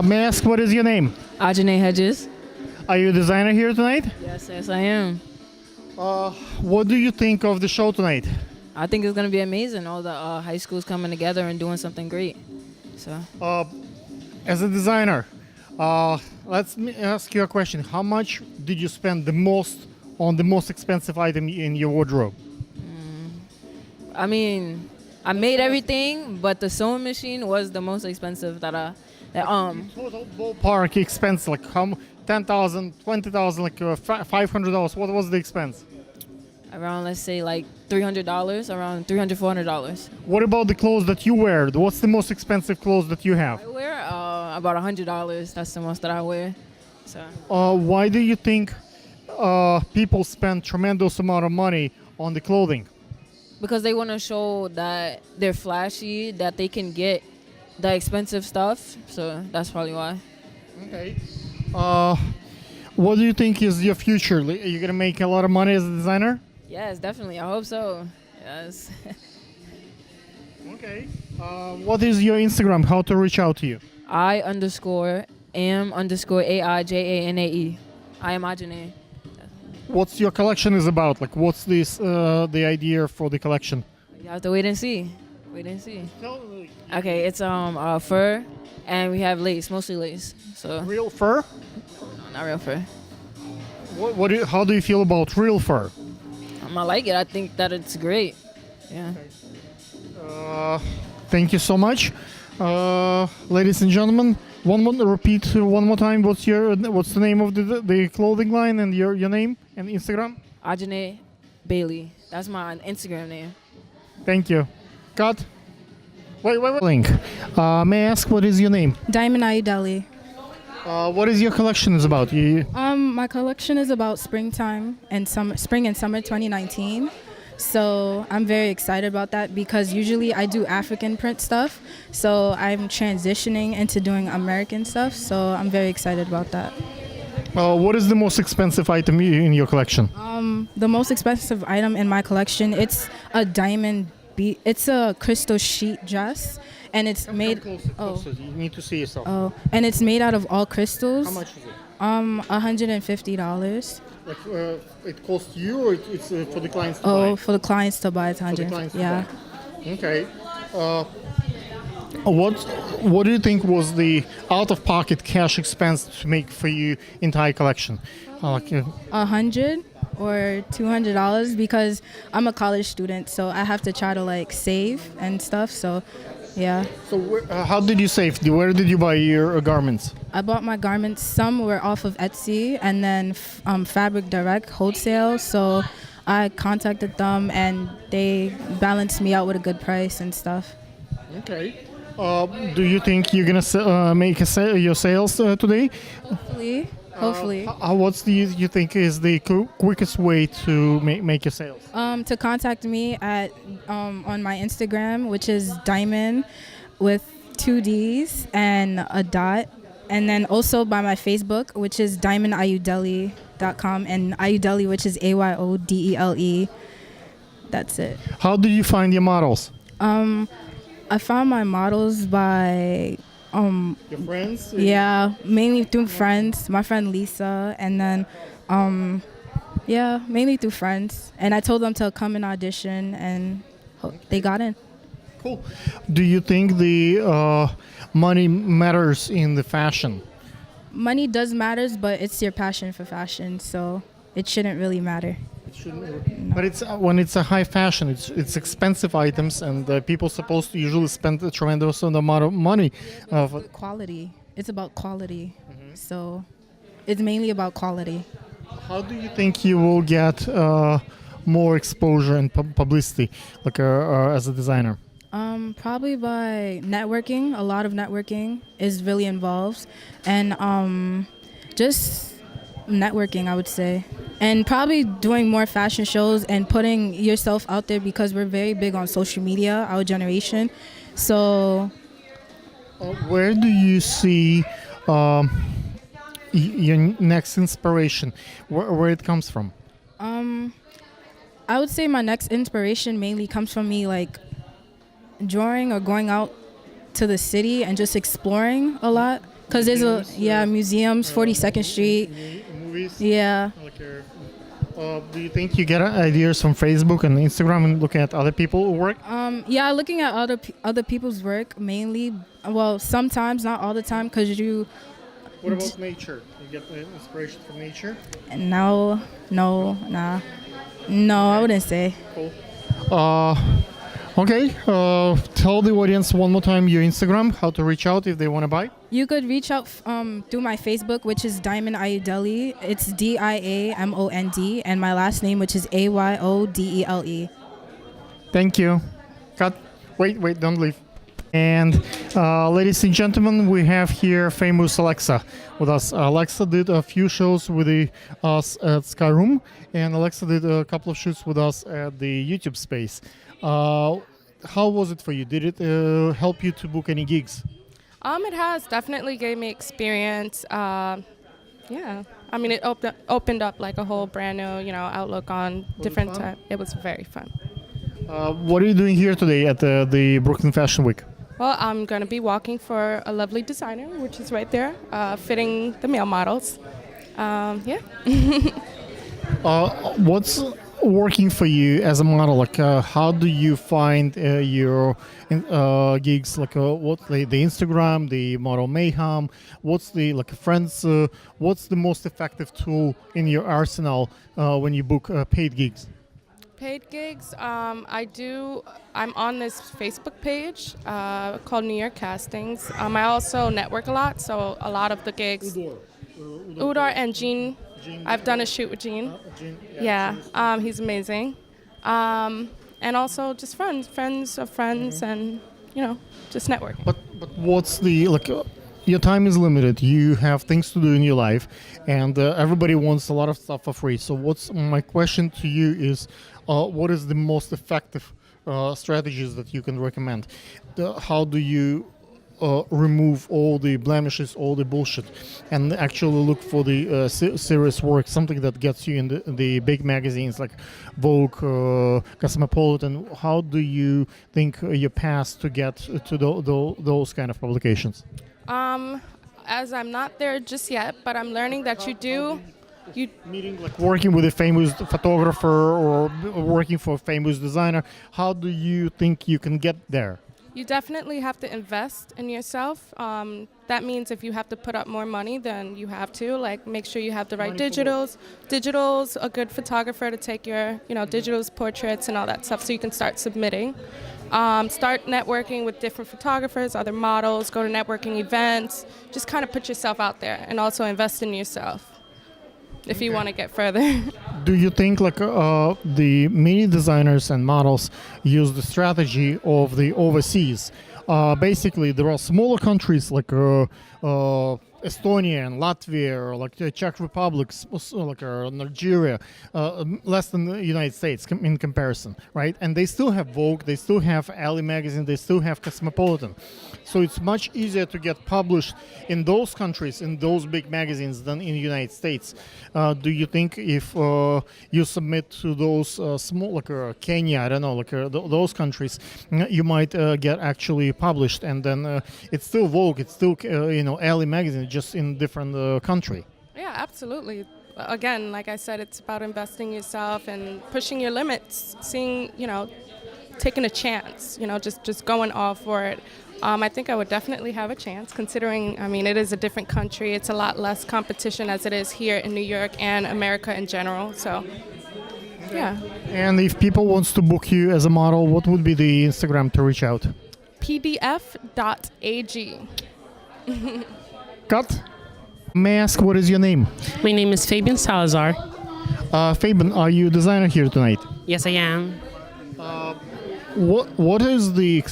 May I ask what is your name? Ajane Hedges. Are you a designer here tonight? Yes, I am. What do you think of the show tonight? I think it's gonna be amazing. All the high schools coming together and doing something great. So As a designer, let me ask you a question. How much did you spend the most on the most expensive item in your wardrobe? I mean, I made everything, but the sewing machine was the most expensive Total ballpark expense, like how 10,000, 20,000, like $500. What was the expense? around, let's say, like $300, around $300, $400. What about the clothes that you wear? What's the most expensive clothes that you have? I wear about $100. That's the most that I wear. So Why do you think people spend tremendous amount of money on the clothing? because they want to show that they're flashy, that they can get the expensive stuff. So that's probably why. Okay. What do you think is your future? Are you gonna make a lot of money as a designer? Yes, definitely. I hope so. Yes. Okay. What is your Instagram? How to reach out to you? I_am_AI_JANAE. I am Ajane. What's your collection is about? Like, what's this the idea for the collection? You have to wait and see. Wait and see. Okay, it's fur, and we have lace, mostly lace. So Real fur? not real fur. How do you feel about real fur? I like it. I think that it's great. Yeah. Thank you so much, ladies and gentlemen. Repeat one more time. What's the name of the clothing line and your name and Instagram? Ajane Bailey. That's my Instagram name. Thank you. Cut. Wait. Link. May I ask what is your name? Diamond Ayudeli. What is your collection is about? My collection is about springtime and spring and summer 2019. So I'm very excited about that because usually I do African print stuff. So I'm transitioning into doing American stuff. So I'm very excited about that. What is the most expensive item in your collection? The most expensive item in my collection, it's a diamond bead. It's a crystal sheet dress, and it's made. Closer. You need to see yourself. Oh, and it's made out of all crystals. How much is it? $150. Like, it costs you, or it's for the clients to buy? Oh, for the clients to buy, it's For the 100. clients to Yeah. buy. Okay. What do you think was the out-of-pocket cash expense to make for you entire collection? $100 or $200 because I'm a college student, so I have to try to like save and stuff. So, yeah. So how did you save? Where did you buy your garments? I bought my garments. Some were off of Etsy, and then Fabric Direct wholesale. So I contacted them, and they balanced me out with a good price and stuff. Okay. Do you think you're gonna make your sales today? Hopefully. What's you think is the quickest way to make your sales? To contact me at on my Instagram, which is diamond with 2 D's and a dot, and then also by my Facebook, which is diamondayudeli.com, and Ayudeli, which is AYODELE. That's it. How did you find your models? I found my models by Your friends? yeah, mainly through friends. My friend Lisa, and then yeah, mainly through friends. And I told them to come and audition, and they got in. Cool. Do you think the money matters in the fashion? Money does matters, but it's your passion for fashion, so it shouldn't really matter. It shouldn't. But it's when it's a high fashion, it's expensive items, and people supposed to usually spend a tremendous amount of money. Quality. It's about quality. So it's mainly about quality. How do you think you will get more exposure and publicity, like as a designer? Probably by networking. A lot of networking is really involved, and just networking, I would say, and probably doing more fashion shows and putting yourself out there because we're very big on social media, our generation. So, where do you see your next inspiration? Where it comes from? I would say my next inspiration mainly comes from me like drawing or going out to the city and just exploring a lot, Cause there's museums, 42nd Street. Movies. Yeah. Do you think you get ideas from Facebook and Instagram and looking at other people's work? Yeah, looking at other people's work mainly. Well, sometimes, not all the time, cause you. What about nature? You get inspiration from nature? No, nah. No, I wouldn't say. Cool. Okay. Tell the audience one more time your Instagram, how to reach out if they want to buy. You could reach out through my Facebook, which is Diamond Ayodele. It's Diamond, and my last name, which is Ayodele. Thank you. Cut. Wait, don't leave. And ladies and gentlemen, we have here famous Alexa with us. Alexa did a few shows with us at Skyroom, and Alexa did a couple of shoots with us at the YouTube space. How was it for you? Did it help you to book any gigs? It has definitely gave me experience. Yeah, I mean, it opened up like a whole brand new, outlook on different type. It was very fun. What are you doing here today at the Brooklyn Fashion Week? Well, I'm going to be walking for a lovely designer, which is right there, fitting the male models. Yeah. What's working for you as a model? Like, how do you find your gigs? Like, what the Instagram, the Model Mayhem? What's the friends? What's the most effective tool in your arsenal when you book paid gigs? Paid gigs, I'm on this Facebook page called New York Castings. I also network a lot, so a lot of the gigs. Udor and Gene. I've done a shoot with Gene. Yeah, he's amazing. And also just friends of friends, and just networking. But what's the your time is limited. You have things to do in your life, and everybody wants a lot of stuff for free. So what's my question to you is, what is the most effective strategies that you can recommend? How do you remove all the blemishes, all the bullshit, and actually look for the serious work, something that gets you in the big magazines like Vogue, Cosmopolitan? How do you think you pass to get to those kind of publications? As I'm not there just yet, but I'm learning that Meeting, like working with a famous photographer or working for a famous designer, how do you think you can get there? You definitely have to invest in yourself. That means if you have to put up more money, then you have to make sure you have the right digitals, a good photographer to take your digitals, portraits, and all that stuff, so you can start submitting. Start networking with different photographers, other models, go to networking events. Just kind of put yourself out there, and also invest in yourself if you want to get further. Do you think the many designers and models use the strategy of the overseas? Basically, there are smaller countries like Estonia and Latvia, or like the Czech Republic, like Nigeria, less than the United States in comparison, right? And they still have Vogue, they still have Ali magazine, they still have Cosmopolitan. So it's much easier to get published in those countries, in those big magazines, than in the United States. Do you think if you submit to those small, like Kenya, I don't know, like those countries, you might get actually published, and then it's still Vogue, it's still Ali magazine, just in different country? Yeah, absolutely. Again, like I said, it's about investing in yourself and pushing your limits, seeing, taking a chance, just going all for it. I think I would definitely have a chance, considering, it is a different country. It's a lot less competition as it is here in New York and America in general. So, yeah. And if people wants to book you as a model, what would be the Instagram to reach out? pdf.ag. Cut. May I ask, what is your name? My name is Fabian Salazar. Fabian, are you a designer here tonight? Yes, I am. What is the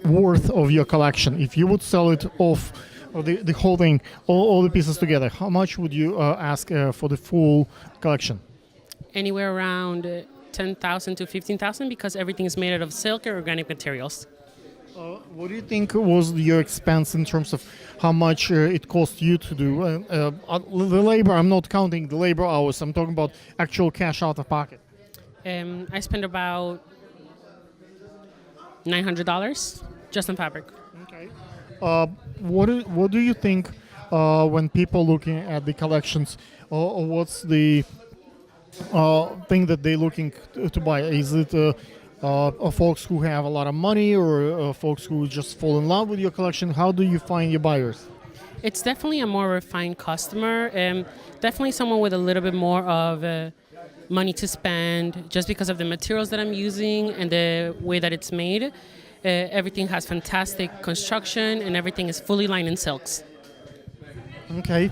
worth of your collection? If you would sell it off, or the whole thing, all the pieces together, how much would you ask for the full collection? Anywhere around 10,000 to 15,000, because everything is made out of silk or organic materials. What do you think was your expense in terms of how much it cost you to do the labor? I'm not counting the labor hours. I'm talking about actual cash out of pocket. I spent about $900 just on fabric. Okay. What do you think when people looking at the collections? What's the thing that they're looking to buy? Is it folks who have a lot of money, or folks who just fall in love with your collection? How do you find your buyers? It's definitely a more refined customer, definitely someone with a little bit more of money to spend just because of the materials that I'm using and the way that it's made. Everything has fantastic construction and everything is fully lined in silks. Okay.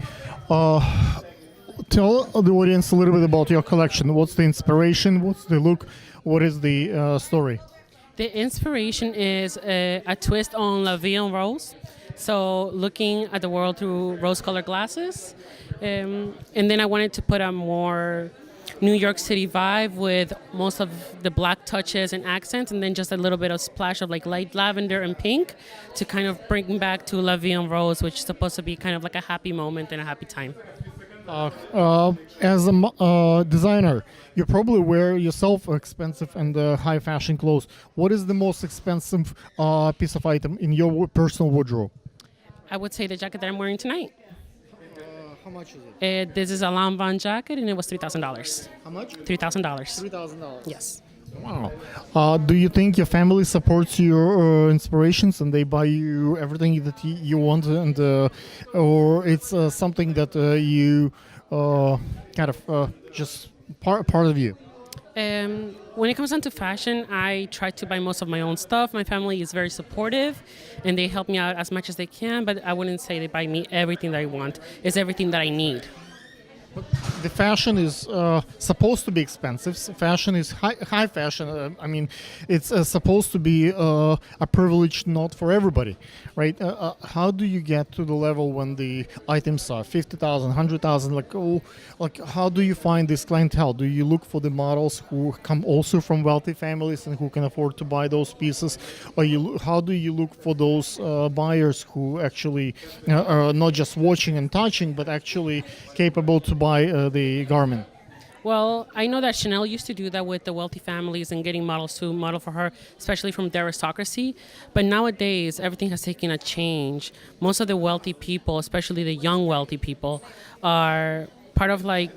Tell the audience a little bit about your collection. What's the inspiration? What's the look? What is the story? The inspiration is a twist on La Vie en Rose. So looking at the world through rose-colored glasses. And then I wanted to put a more New York City vibe with most of the black touches and accents, and then just a little bit of splash of like light lavender and pink to kind of bring back to La Vie en Rose, which is supposed to be kind of like a happy moment and a happy time. As a designer, you probably wear yourself expensive and high fashion clothes. What is the most expensive piece of item in your personal wardrobe? I would say the jacket that I'm wearing tonight. How much is it? This is a Lanvin jacket, and it was $3,000. How much? $3,000. $3,000. Yes. Wow. Do you think your family supports your inspirations and they buy you everything that you want, and or it's something that you kind of just part of you? When it comes down to fashion, I try to buy most of my own stuff. My family is very supportive, and they help me out as much as they can, but I wouldn't say they buy me everything that I want. It's everything that I need. The fashion is supposed to be expensive. Fashion is high fashion. I mean, it's supposed to be a privilege not for everybody, right? How do you get to the level when the items are 50,000, 100,000? Like how do you find this clientele? Do you look for the models who come also from wealthy families and who can afford to buy those pieces? Or how do you look for those buyers who actually are not just watching and touching, but actually capable to buy the garment? Well, I know that Chanel used to do that with the wealthy families and getting models to model for her, especially from the aristocracy. But nowadays, everything has taken a change. Most of the wealthy people, especially the young wealthy people, are part of they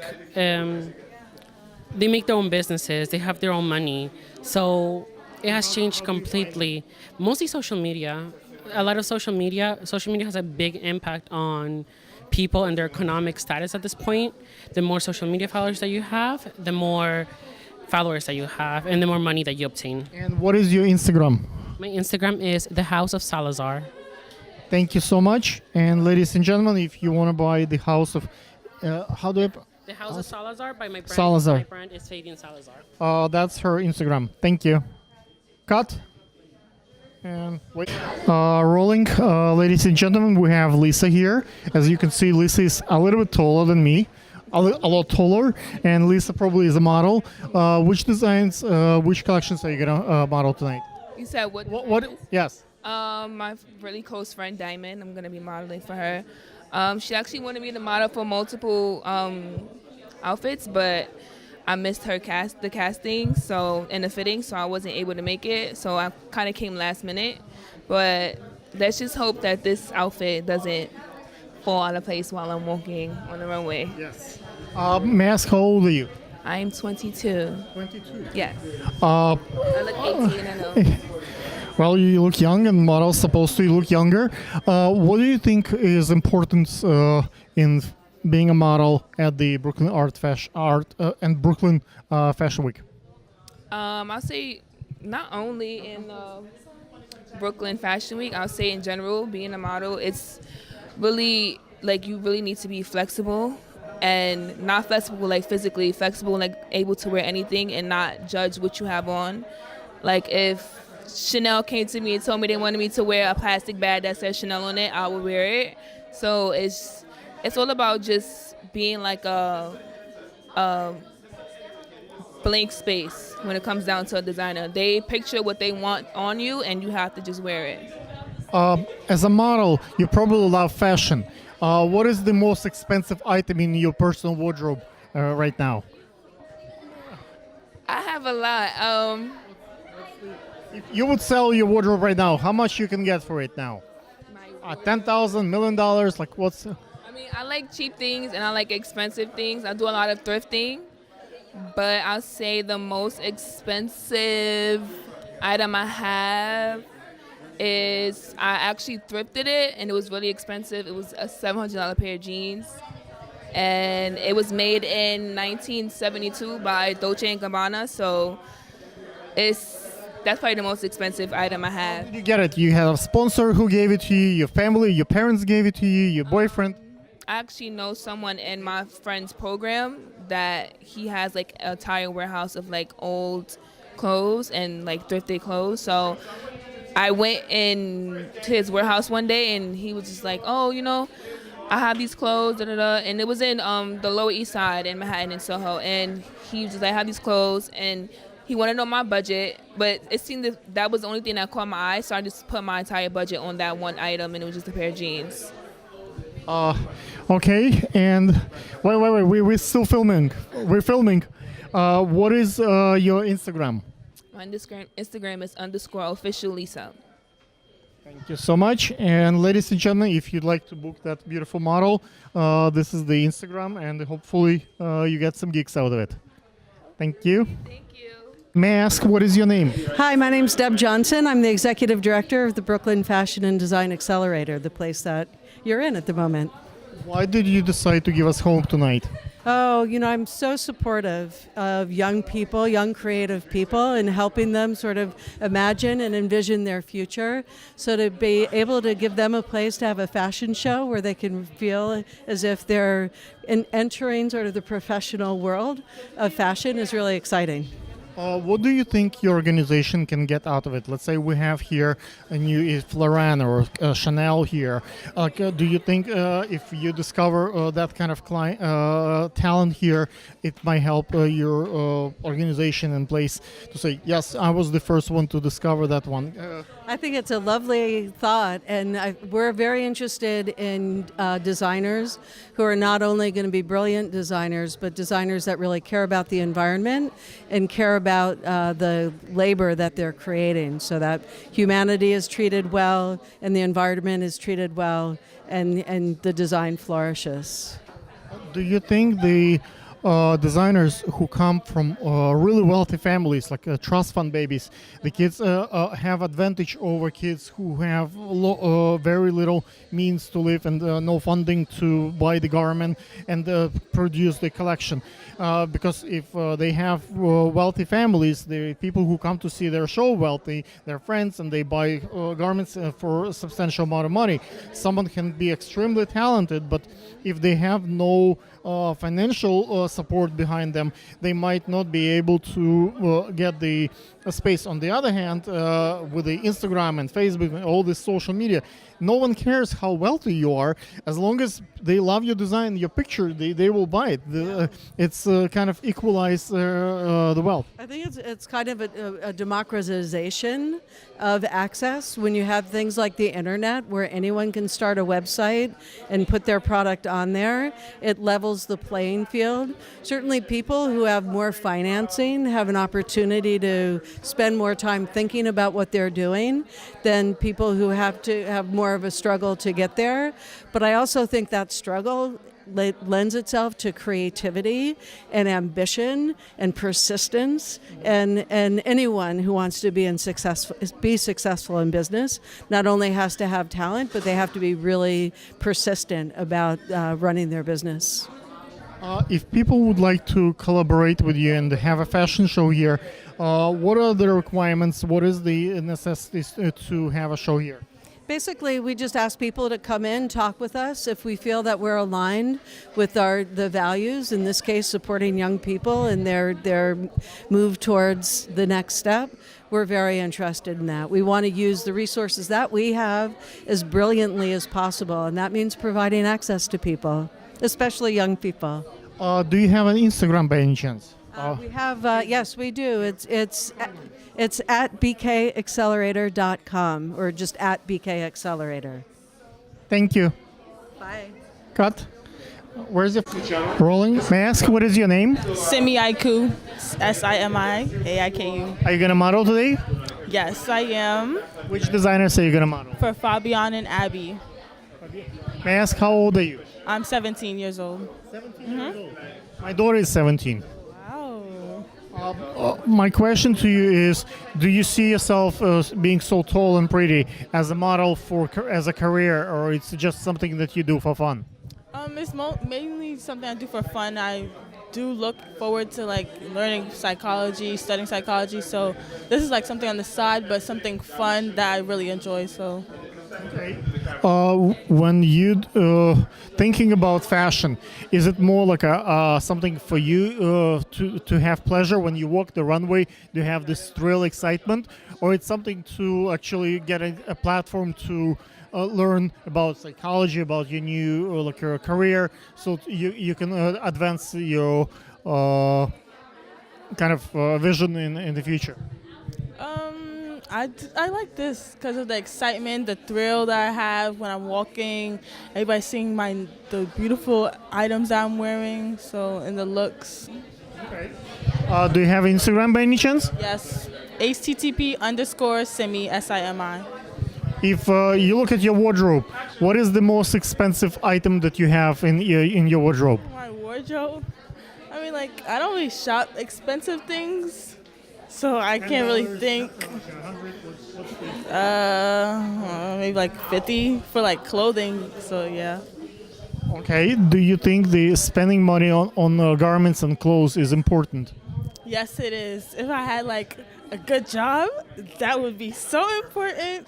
make their own businesses, they have their own money. So it has changed completely. Mostly social media. A lot of social media has a big impact on people and their economic status at this point. The more social media followers that you have, the more followers that you have, and the more money that you obtain. And what is your Instagram? My Instagram is The House of Salazar. Thank you so much. And ladies and gentlemen, if you want to buy the house of, how do I? The House of Salazar by my brand. Salazar. My brand is Fabian Salazar. That's her Instagram. Thank you. Cut. And wait. Rolling. Ladies and gentlemen, we have Lisa here. As you can see, Lisa is a little bit taller than me. A lot taller. And Lisa probably is a model. Which designs, which collections are you going to model tonight? You said what? What? Yes. My really close friend Diamond. I'm gonna be modeling for her. She actually wanted me to model for multiple outfits, but I missed the casting, and the fitting, so I wasn't able to make it. So I kind of came last minute, but let's just hope that this outfit doesn't fall out of place while I'm walking on the runway. Yes. May I ask, how old are you? I am 22. 22. Yes. Uh, I look 18. I know. Well, you look young, and models supposed to look younger. What do you think is important in being a model at the Brooklyn and Brooklyn Fashion Week? I'll say not only in Brooklyn Fashion Week. I'll say in general, being a model, it's really you really need to be flexible, and not flexible like physically, flexible like able to wear anything and not judge what you have on. Like if Chanel came to me and told me they wanted me to wear a plastic bag that says Chanel on it, I would wear it. So it's all about just being like a blank space when it comes down to a designer. They picture what they want on you, and you have to just wear it. As a model, you probably love fashion. What is the most expensive item in your personal wardrobe right now? I have a lot. If you would sell your wardrobe right now, how much you can get for it now? $10,000, $1 million? Like what's? I mean, I like cheap things and I like expensive things. I do a lot of thrifting, but I'll say the most expensive item I have is I actually thrifted it and it was really expensive. It was a $700 pair of jeans, and it was made in 1972 by Dolce & Gabbana. So that's probably the most expensive item I have. Did you get it? You had a sponsor who gave it to you, your family, your parents gave it to you, your boyfriend? I actually know someone in my friend's program that he has like a tire warehouse of like old clothes and like thrifted clothes. So I went in to his warehouse one day and he was just like, oh, I have these clothes, da da da. And it was in the Lower East Side in Manhattan in Soho. And he was just like, I have these clothes, and he wanted to know my budget, but it seemed that was the only thing that caught my eye. So I just put my entire budget on that one item, and it was just a pair of jeans. Okay, and wait, we're still filming. We're filming. What is your Instagram? My Instagram is _official Lisa. Thank you so much. And ladies and gentlemen, if you'd like to book that beautiful model, this is the Instagram, and hopefully you get some gigs out of it. Thank you. Thank you. May I ask, what is your name? Hi, my name's Deb Johnson. I'm the executive director of the Brooklyn Fashion and Design Accelerator, the place that you're in at the moment. Why did you decide to give us home tonight? Oh, I'm so supportive of young people, young creative people, and helping them sort of imagine and envision their future. So to be able to give them a place to have a fashion show where they can feel as if they're entering sort of the professional world of fashion is really exciting. What do you think your organization can get out of it? Let's say we have here a new Yves Laurent or Chanel here. Do you think if you discover that kind of talent here, it might help your organization and place to say, yes, I was the first one to discover that one? I think it's a lovely thought, and we're very interested in designers who are not only going to be brilliant designers, but designers that really care about the environment and care about the labor that they're creating, so that humanity is treated well and the environment is treated well, and the design flourishes. Do you think the designers who come from really wealthy families, like trust fund babies, the kids have advantage over kids who have very little means to live and no funding to buy the garment and produce the collection? Because if they have wealthy families, the people who come to see their show wealthy, their friends, and they buy garments for a substantial amount of money. Someone can be extremely talented, but if they have no financial support behind them, they might not be able to get the space. On the other hand, with the Instagram and Facebook and all this social media, no one cares how wealthy you are. As long as they love your design, your picture, they will buy it. It's kind of equalize the wealth. I think it's kind of a democratization of access when you have things like the internet where anyone can start a website and put their product on there. It levels the playing field. Certainly people who have more financing have an opportunity to spend more time thinking about what they're doing than people who have to have more of a struggle to get there. But I also think that struggle lends itself to creativity and ambition and persistence, and anyone who wants to be successful in business not only has to have talent, but they have to be really persistent about running their business. If people would like to collaborate with you and have a fashion show here, what are the requirements? What is the necessities to have a show here? Basically, we just ask people to come in, talk with us. If we feel that we're aligned with the values, in this case, supporting young people and their move towards the next step, we're very interested in that. We want to use the resources that we have as brilliantly as possible, and that means providing access to people, especially young people. Do you have an Instagram by any chance? We have, yes, we do. It's at bkaccelerator.com or just at bkaccelerator. Thank you. Bye. Cut. Where's your rolling? May I ask, what is your name? Simi Aiku, Simiaiku. Are you gonna model today? Yes, I am. Which designers are you gonna model? For Fabian and Abby. May I ask, how old are you? I'm 17 years old. 17 years old. My daughter is 17. Wow. My question to you is: do you see yourself being so tall and pretty as a model as a career, or it's just something that you do for fun? It's mainly something I do for fun. I do look forward to like learning psychology, studying psychology. So this is like something on the side, but something fun that I really enjoy. So. When you thinking about fashion, is it more like a something for you to have pleasure when you walk the runway? Do you have this thrill, excitement, or it's something to actually get a platform to learn about psychology, about your new like your career, so you can advance your kind of vision in the future? I like this because of the excitement, the thrill that I have when I'm walking. Everybody seeing the beautiful items that I'm wearing, so and the looks. Do you have Instagram by any chance? Yes, HTTP_Simi SIMI. If you look at your wardrobe, what is the most expensive item that you have in your wardrobe? My wardrobe. I mean, like I don't really shop expensive things. So I can't really think. Maybe like 50 for like clothing. So yeah. Okay. Do you think the spending money on garments and clothes is important? Yes, it is. If I had like a good job, that would be so important.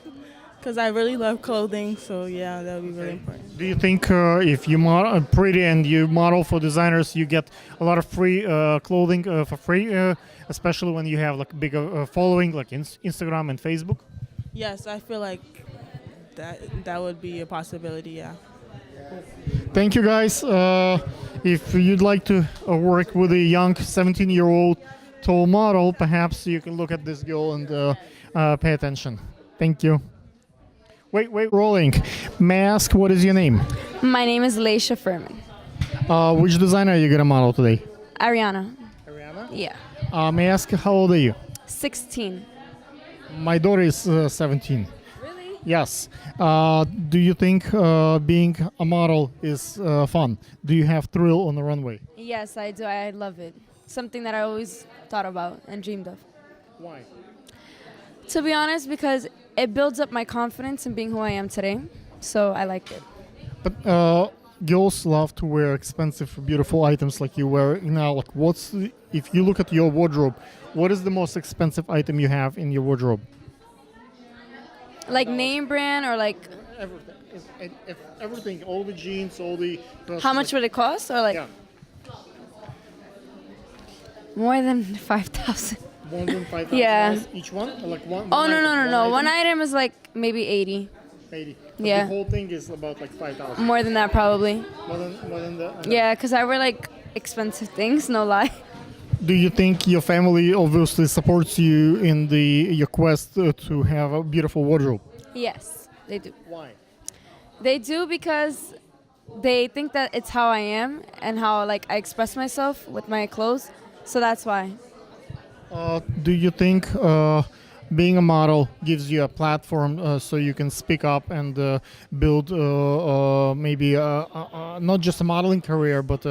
Because I really love clothing. So yeah, that would be really important. Do you think if you are pretty and you model for designers, you get a lot of free clothing for free? Especially when you have like bigger following like Instagram and Facebook? Yes, I feel like that would be a possibility, yeah. Thank you guys. If you'd like to work with a young 17-year-old tall model, perhaps you can look at this girl and pay attention. Thank you. Wait, rolling. May I ask what is your name? My name is Leisha Furman. Which designer are you gonna model today? Ariana. Ariana? Yeah. May I ask how old are you? 16. My daughter is 17. Really? Yes. Do you think being a model is fun? Do you have thrill on the runway? Yes, I do. I love it. Something that I always thought about and dreamed of. Why? To be honest, because it builds up my confidence in being who I am today. So I like it. But girls love to wear expensive, beautiful items like you wear now. Like, if you look at your wardrobe, what is the most expensive item you have in your wardrobe? Like name brand or like... Everything. If everything, all the jeans, all the... How much would it cost? Or like... Yeah. More than 5,000. More than 5,000 Yeah. each one? Or like one? Oh, item, no. One item is like maybe 80. 80. But Yeah. the whole thing is about like 5,000. More than that, probably. More than that? Yeah, because I wear like expensive things, no lie. Do you think your family obviously supports you in your quest to have a beautiful wardrobe? Yes, they do. Why? They do because they think that it's how I am and how like I express myself with my clothes. So that's why. Do you think being a model gives you a platform so you can speak up and build maybe not just a modeling career, but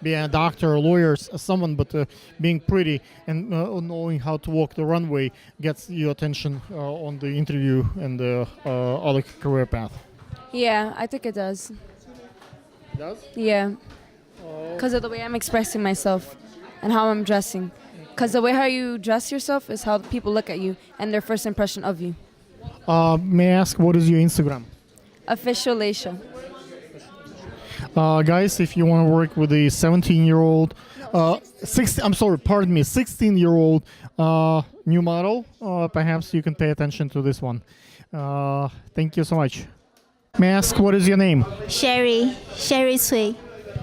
be a doctor, a lawyer, someone, but being pretty and knowing how to walk the runway gets your attention on the interview and the other career path? Yeah, I think it does. It does? Yeah. Because of the way I'm expressing myself and how I'm dressing. Because the way how you dress yourself is how people look at you and their first impression of you. May I ask, what is your Instagram? Official Leisha. Guys, if you want to work with a 17-year-old, 16-year-old new model, perhaps you can pay attention to this one. Thank you so much. May I ask, what is your name? Sherry Cui.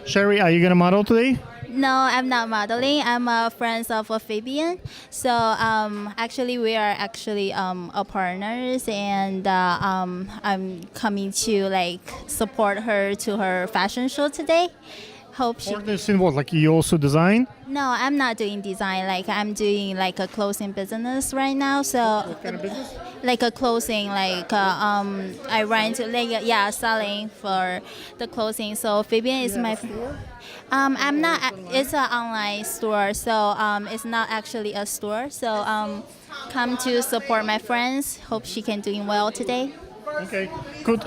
Sherry, are you going to model today? No, I'm not modeling. I'm a friend of Fabian. So actually, we are actually partners, and I'm coming to like support her to her fashion show today. Hope she. Partners in what? Like you also design? No, I'm not doing design. Like I'm doing like a clothing business right now. So What kind of business? like a clothing, like I rent like selling for the clothing. So Fabian is my. I'm not. It's an online store, so it's not actually a store. So come to support my friends. Hope she can doing well today. Okay, good.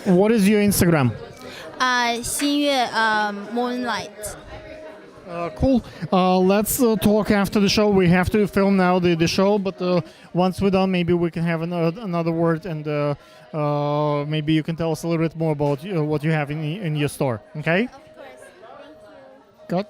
What is your Instagram? 新月 Moonlight. Cool. Let's talk after the show. We have to film now the show, but once we're done, maybe we can have another word, and maybe you can tell us a little bit more about what you have in your store. Okay? Of course. Thank you. Good.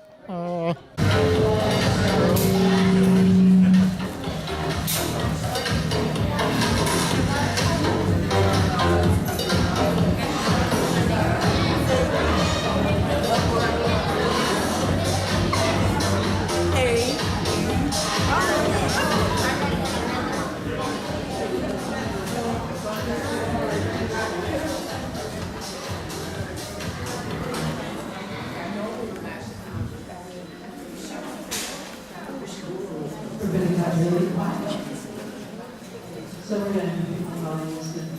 Everybody got really quiet. So we're going to keep the volumes down.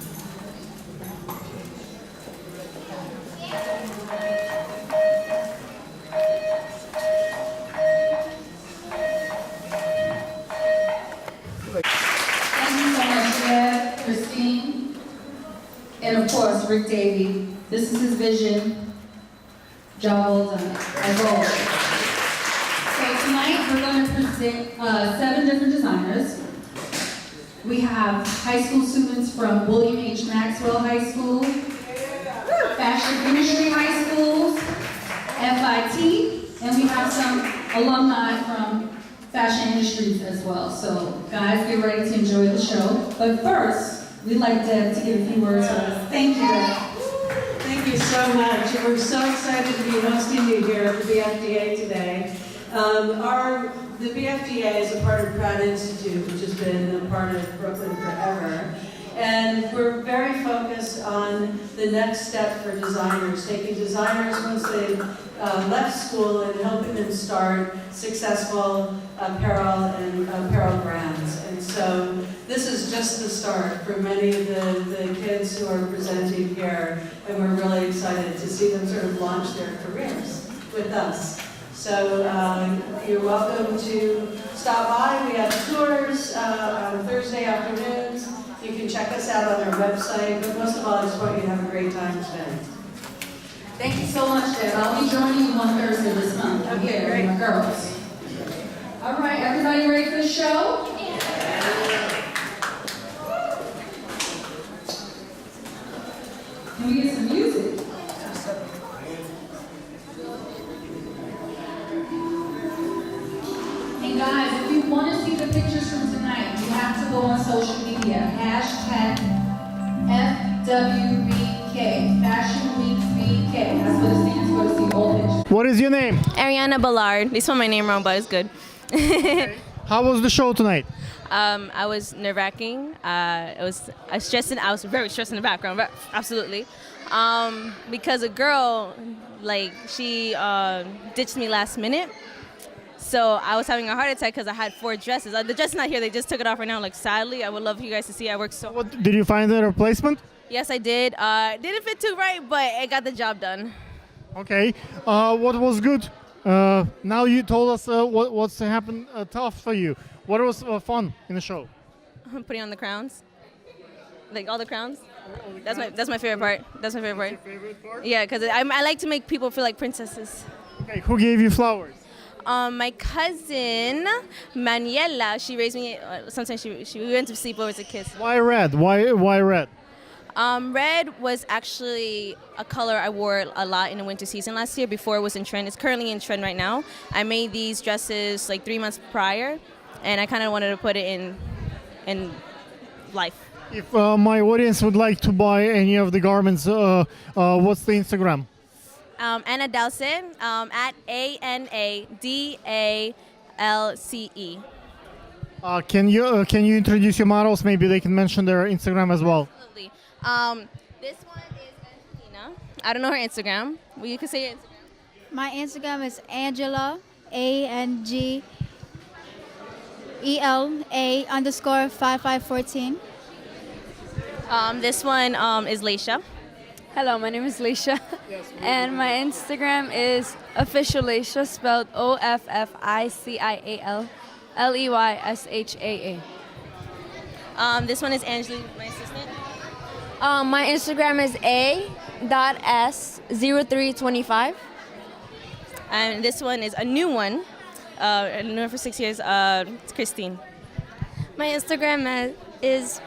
Thank you so much, Dad, Christine, and of course, Rick Davey. This is his vision. Job well done, as always. So tonight, we're going to present 7 different designers. We have high school students from William H. Maxwell High School, Fashion Industry High Schools, FIT, and we have some alumni from Fashion Industries as well. So guys, get ready to enjoy the show. But first, we'd like Deb to give a few words to us. Thank you, Deb. Thank you so much. We're so excited to be hosting you here at the BFDA today. The BFDA is a part of Pratt Institute, which has been a part of Brooklyn forever. And we're very focused on the next step for designers, taking designers once they've left school and helping them start successful apparel and apparel brands. And so this is just the start for many of the kids who are presenting here, and we're really excited to see them sort of launch their careers with us. So you're welcome to stop by. We have tours on Thursday afternoons. You can check us out on our website, but most of all, I just want you to have a great time today. Thank you so much, Deb. I'll be joining you on Thursday this month. Okay, Here, great. my girls. All right, everybody ready for the show? Can we get some music? And guys, if you want to see the pictures from tonight, you have to go on social media. Hashtag FWBK, Fashion Week BK. That's what it stands for, to see all pictures. What is your name? Ariana Ballard. They spelled my name wrong, but it's good. How was the show tonight? I was nerve-wracking. I was very stressed in the background, but absolutely. Because a girl, she ditched me last minute. So I was having a heart attack because I had 4 dresses. The dress is not here. They just took it off right now. Sadly, I would love for you guys to see. I worked so. Did you find a replacement? Yes, I did. Didn't fit too right, but it got the job done. Okay. What was good? Now you told us what's happened tough for you. What was fun in the show? Putting on the crowns, all the crowns. That's my favorite part. That's my favorite part. Your favorite part? Yeah, because I like to make people feel like princesses. Okay. Who gave you flowers? My cousin Maniela, she raised me. Sometimes we went to sleepovers to kiss. Why red? Why red? Red was actually a color I wore a lot in the winter season last year before it was in trend. It's currently in trend right now. I made these dresses 3 months prior, and I kind of wanted to put it in life. If my audience would like to buy any of the garments, what's the Instagram? Anna Dalce, at ANADALCE. Can you introduce your models? Maybe they can mention their Instagram as well. Absolutely. This one is Angelina. I don't know her Instagram. Well, you can say her Instagram. My Instagram is Angela, ANGELA _ 5514. This one is Leisha. Hello, my name is Leisha, and my Instagram is official Leisha, spelled OFFICIALLEYSHAA. This one is Angela, my assistant. My Instagram is a.s0325. And this one is a new one. I knew her for 6 years. It's Christine. My Instagram is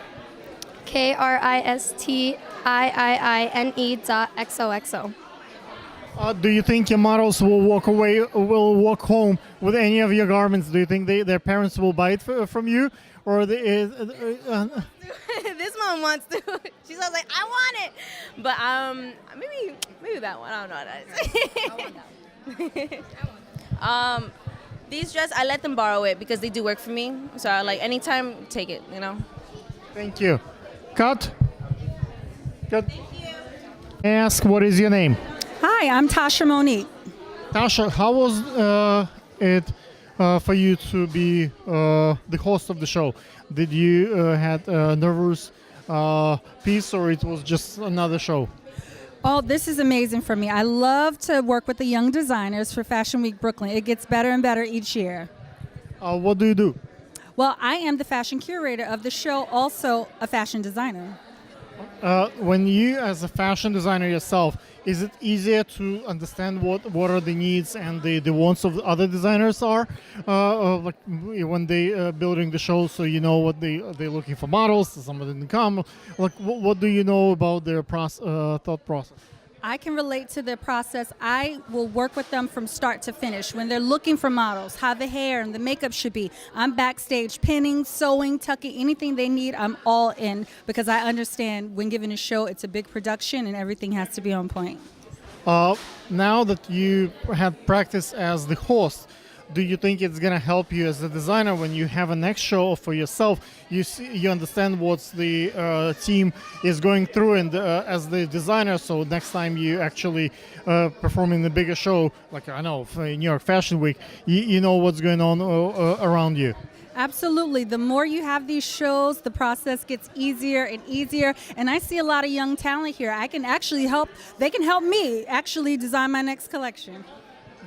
KRISTIIINE.XOXO. Do you think your models will walk home with any of your garments? Do you think their parents will buy it from you, or This one wants to. She's always like, I want it, but maybe that one. I don't know what that is. These dresses, I let them borrow it because they do work for me. So I like anytime, take it. Thank you. Cut. Thank you. Ask, what is your name? Hi, I'm Tasha Monique. Tasha, how was it for you to be the host of the show? Did you had a nervous piece, or it was just another show? Oh, this is amazing for me. I love to work with the young designers for Fashion Week Brooklyn. It gets better and better each year. What do you do? Well, I am the fashion curator of the show, also a fashion designer. When you, as a fashion designer yourself, is it easier to understand what are the needs and the wants of other designers are, like when they building the show, so you know what they're looking for models, some of them come. Like what do you know about their thought process? I can relate to their process. I will work with them from start to finish. When they're looking for models, how the hair and the makeup should be, I'm backstage pinning, sewing, tucking, anything they need, I'm all in, because I understand when given a show, it's a big production and everything has to be on point. Now that you had practice as the host, do you think it's going to help you as a designer when you have a next show for yourself? You understand what the team is going through, and as the designer, so next time you actually perform in the bigger show, like I know for New York Fashion Week, you know what's going on around you. Absolutely. The more you have these shows, the process gets easier and easier. And I see a lot of young talent here. I can actually they can help me actually design my next collection.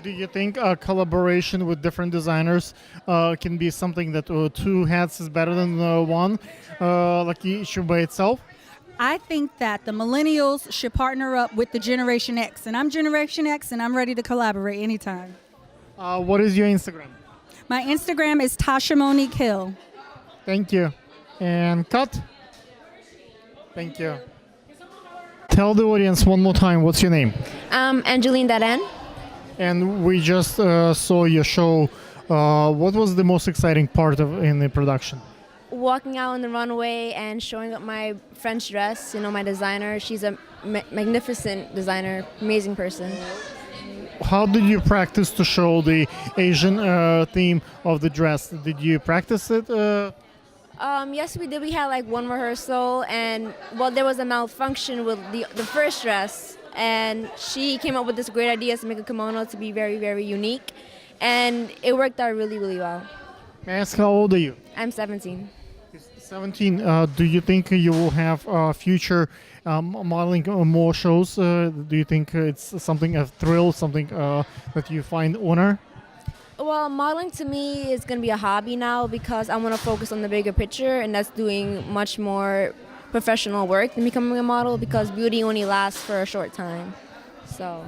Do you think collaboration with different designers can be something that two hats is better than one, like each by itself? I think that the millennials should partner up with the Generation X. And I'm Generation X, and I'm ready to collaborate anytime. What is your Instagram? My Instagram is Tasha Monique Hill. Thank you. And cut. Thank you. Tell the audience one more time, what's your name? Angeline Darren. And we just saw your show. What was the most exciting part in the production? Walking out on the runway and showing up my French dress, my designer. She's a magnificent designer, amazing person. How did you practice to show the Asian theme of the dress? Did you practice it? Yes, we did. We had like one rehearsal, and there was a malfunction with the first dress, and she came up with this great idea to make a kimono to be very, very unique, and it worked out really, really well. May I ask, how old are you? I'm 17. 17. Do you think you will have future modeling more shows? Do you think it's something a thrill, something that you find honor? Well, modeling to me is going to be a hobby now because I want to focus on the bigger picture, and that's doing much more professional work than becoming a model, because beauty only lasts for a short time. So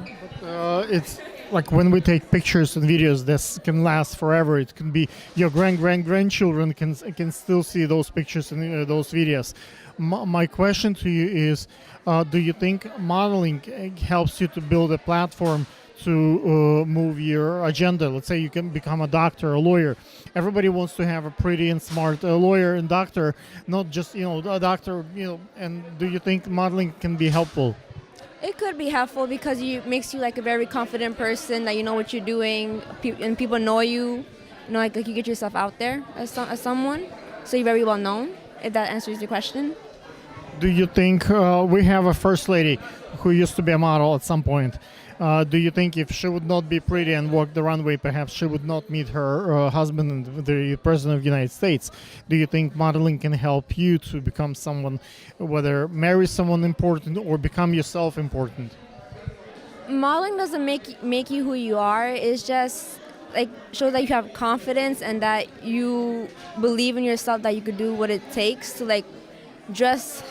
it's like when we take pictures and videos, this can last forever. It can be your grandchildren can still see those pictures and those videos. My question to you is, do you think modeling helps you to build a platform to move your agenda? Let's say you can become a doctor, a lawyer. Everybody wants to have a pretty and smart lawyer and doctor, not just a doctor. And do you think modeling can be helpful? it could be helpful because it makes you like a very confident person, that you know what you're doing, and people know you. Like you get yourself out there as someone, so you're very well known. If that answers your question. Do you think we have a first lady who used to be a model at some point? Do you think if she would not be pretty and walk the runway, perhaps she would not meet her husband and the president of the United States? Do you think modeling can help you to become someone, whether marry someone important or become yourself important? Modeling doesn't make you who you are. It's just like shows that you have confidence and that you believe in yourself, that you could do what it takes to like dress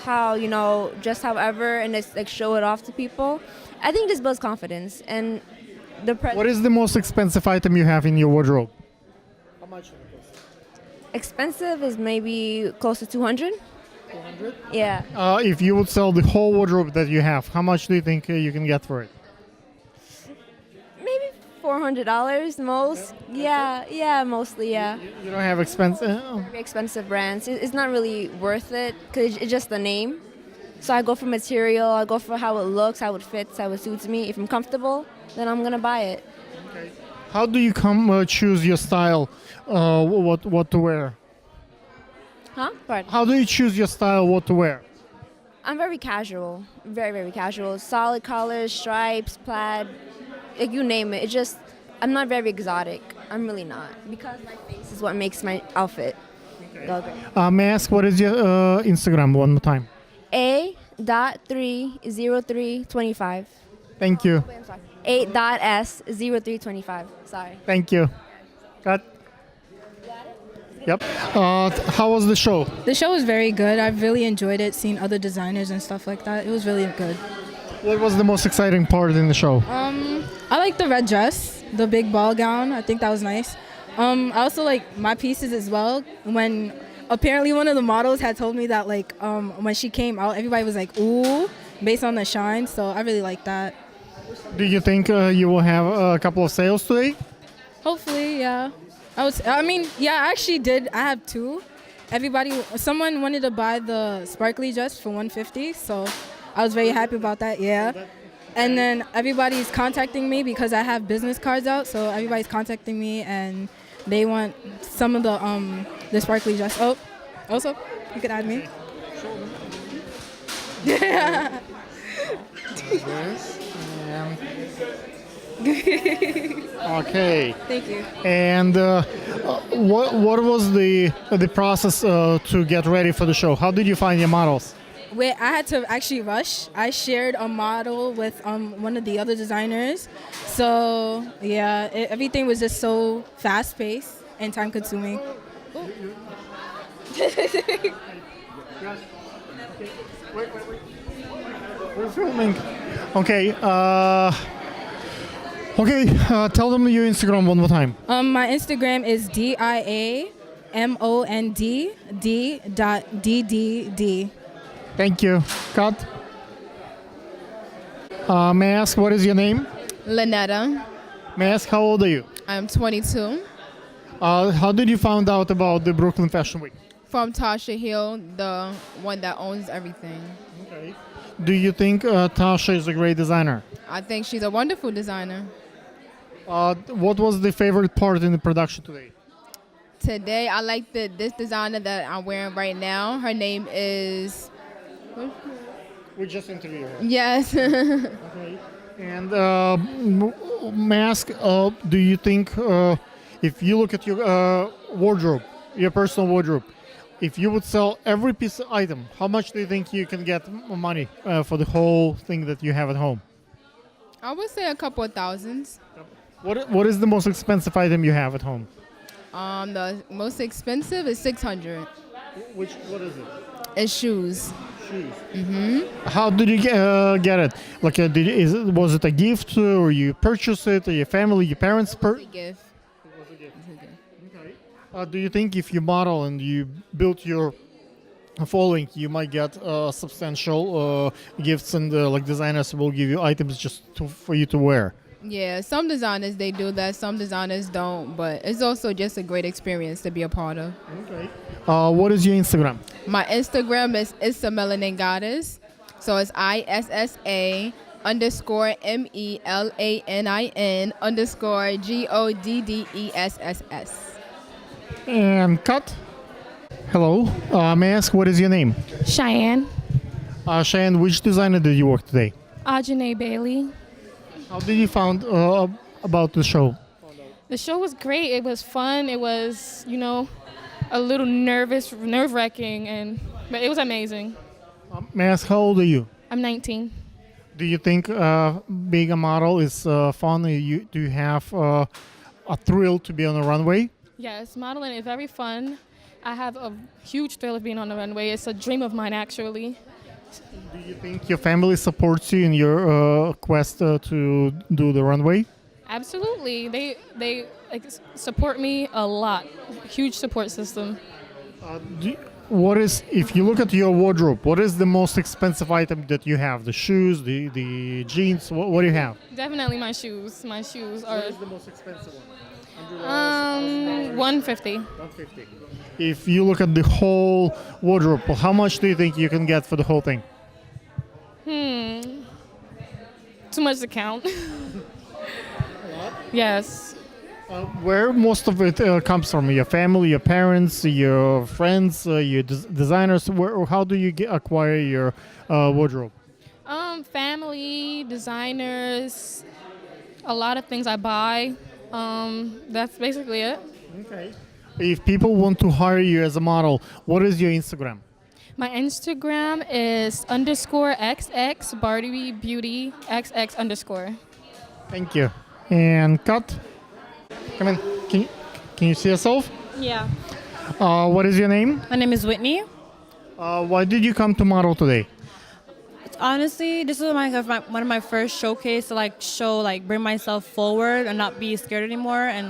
dress however, and just like show it off to people. I think this builds confidence. And what is the most expensive item you have in your wardrobe? How much? Expensive is maybe close to 200. 200? Yeah. If you would sell the whole wardrobe that you have, how much do you think you can get for it? Maybe $400 most. Yeah, mostly, yeah. You don't have expensive? Very expensive brands. It's not really worth it because it's just the name. So I go for material, I go for how it looks, how it fits, how it suits me. If I'm comfortable, then I'm gonna buy it. Okay. How do you choose your style? What to wear? Huh? Pardon? How do you choose your style? What to wear? I'm very casual, very, very casual. Solid colors, stripes, plaid, like you name it. It's just, I'm not very exotic. I'm really not. Because my face is what makes my outfit go great. May I ask, what is your Instagram one more time? A.30325. Thank you. Wait, I'm sorry. 8.S0325. Sorry. Thank you. Cut. Yep. How was the show? The show was very good. I really enjoyed it, seeing other designers and stuff like that. It was really good. What was the most exciting part in the show? I like the red dress, the big ball gown. I think that was nice. I also like my pieces as well. When apparently one of the models had told me that like when she came out, everybody was like, ooh, based on the shine. So I really like that. Do you think you will have a couple of sales today? Hopefully, yeah. I actually did. I have two. Someone wanted to buy the sparkly dress for $150, so I was very happy about that. Yeah. And then everybody's contacting me because I have business cards out, so everybody's contacting me and they want some of the sparkly dress. Oh, also, you could add me. Yeah. Okay. Thank you. And what was the process to get ready for the show? How did you find your models? I had to actually rush. I shared a model with one of the other designers. So yeah, everything was just so fast paced and time consuming. Wait. We're filming. Okay. Tell them your Instagram one more time. My Instagram is diamond.d.ddd. Thank you. Cut. May I ask what is your name? Lynetta. May I ask how old are you? I'm 22. How did you find out about the Brooklyn Fashion Week? From Tasha Hill, the one that owns everything. Okay. Do you think Tasha is a great designer? I think she's a wonderful designer. What was the favorite part in the production today? Today, I like this designer that I'm wearing right now. Her name is... We just interviewed her. Yes. Okay. And may I ask, do you think if you look at your wardrobe, your personal wardrobe, if you would sell every piece of item, how much do you think you can get money for the whole thing that you have at home? I would say a couple of thousands. What is the most expensive item you have at home? The most expensive is $600. What is it? It's shoes. Shoes. Mm-hmm. How did you get it? Like, was it a gift, or you purchased it, or your family, your parents? It's a gift. Okay. Do you think if you model and you build your following, you might get substantial gifts, and like designers will give you items just for you to wear? Yeah, some designers, they do that. Some designers don't, but it's also just a great experience to be a part of. Okay. What is your Instagram? My Instagram is Issa Melanin Goddess. So it's ISSA_MELANIN_GODDESSS. And cut. Hello. May I ask what is your name? Cheyenne. Cheyenne, which designer did you work today? Janae Bailey. How did you found about the show? The show was great. It was fun. It was, a little nerve-wracking, but it was amazing. May I ask, how old are you? I'm 19. Do you think being a model is fun? Do you have a thrill to be on the runway? Yes, modeling is very fun. I have a huge thrill of being on the runway. It's a dream of mine, actually. Do you think your family supports you in your quest to do the runway? Absolutely. They support me a lot. Huge support system. If you look at your wardrobe, what is the most expensive item that you have? The shoes, the jeans, what do you have? Definitely my shoes. My shoes are... What is the most expensive one? $150. $150. If you look at the whole wardrobe, how much do you think you can get for the whole thing? Too much to count. Yes. Where most of it comes from? Your family, your parents, your friends, your designers? How do you acquire your wardrobe? Family, designers, a lot of things I buy. That's basically it. Okay. If people want to hire you as a model, what is your Instagram? My Instagram is _XX Barbie Beauty XX_. Thank you. And cut. Come in. Can you see yourself? Yeah. What is your name? My name is Whitney. Why did you come to model today? Honestly, this is one of my first showcase to bring myself forward and not be scared anymore, and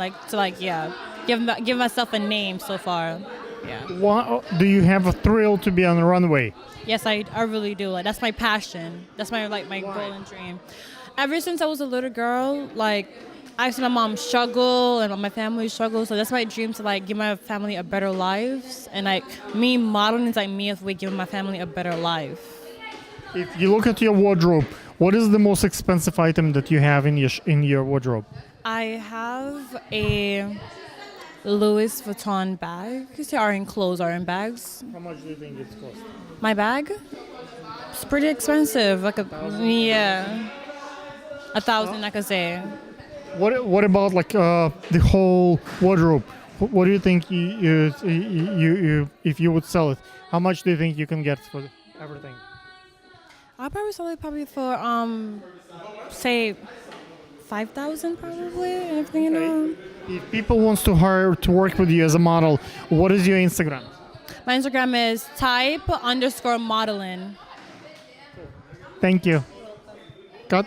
give myself a name so far. Yeah. Do you have a thrill to be on the runway? Yes, I really do. That's my passion. That's my goal and dream. Ever since I was a little girl, I see my mom struggle and my family struggle, so that's my dream to give my family a better life. And me modeling is me if we give my family a better life. If you look at your wardrobe, what is the most expensive item that you have in your wardrobe? I have a Louis Vuitton bag. Are in clothes, are in bags. How much do you think it's cost? My bag? It's pretty expensive. $1,000, I could say. What about the whole wardrobe? What do you think you if you would sell it? How much do you think you can get for everything? I'll probably sell it for say $5,000 probably. Everything. If people wants to hire to work with you as a model, what is your Instagram? My Instagram is type_modeling. Thank you. Cut.